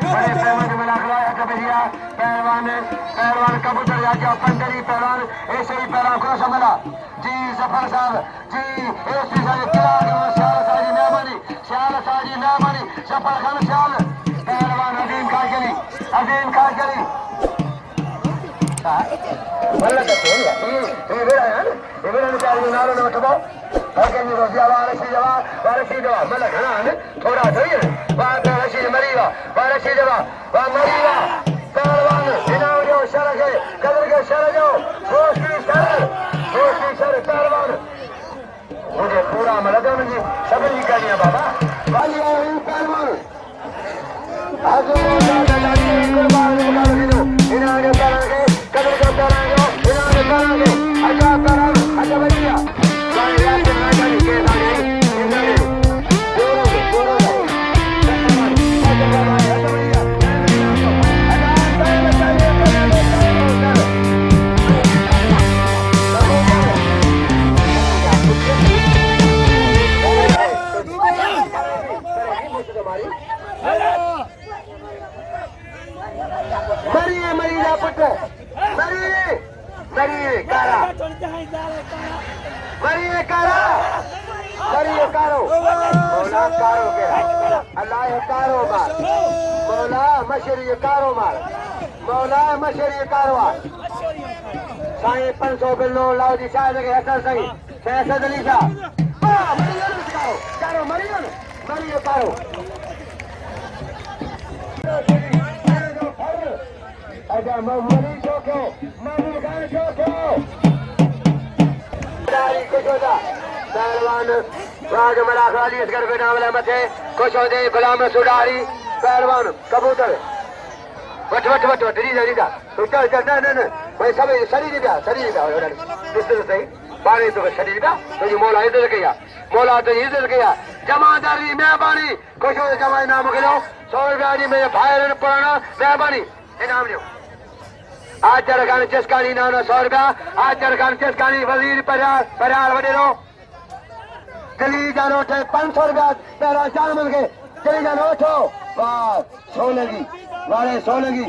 बड़े पैमान में लगा कबरिया पहलवान पहलवान कबूतर जाके पंडरी पहलवान ऐसे ही पहलवान को समझा जी जफर साहब जी एसपी साहब किला श्याल साजी मेहमानी जफर खान श्याल पहलवान अजीम खान वल्ला तो ये बेड़ा है ये बेड़ा ने चार नारो न उठबो ओके जी रोजिया वारसी दवा मतलब घना है थोड़ा थोड़ी है वारसी मरीवा वारसी दवा मरीवा पहलवान इनाम जो शर के कदर के शर जो दोस्ती शर पहलवान मुझे पूरा मदद मुझे सब ही करनी है बाबा वाली पहलवान आजू दादा कुर्बान मुकाबले दो इनाम जो करेंगे कदर के करेंगे इनाम जो करेंगे अच्छा बढ़िया मरी पुत्र मरी कारा मरिए कारो मौला कारो के अल्लाह कारो मार मौला मशरी कारो मार मौला मशरी कारो साईं 500 बिल्लो लाओ जी शायद के असर सही फैसद अली शाह कारो मरिए कारो अच्छा मरी चौको मरी गान चौको कुछ होता पहलवान राज मरा खाली इस घर पे नाम ले मथे कुछ होते गुलाम सुडारी पहलवान कबूतर वट रीजा तो चल भाई सब शरीर इस तरह से बाणी तो शरीर का तो ये मौला इज्जत किया जमादारी मेहरबानी कुछ होते जमा इनाम के लो 100 रुपया जी मेरे भाई पुराना मेहरबानी इनाम लो आज चरखान चस्कानी ना 100 रुपया आज चरखान चस्कानी वजीर परिहार वडेरो चली जानो 500 रुपया पहला चार मिल के चली जानो वाह 16 की वाले 16 की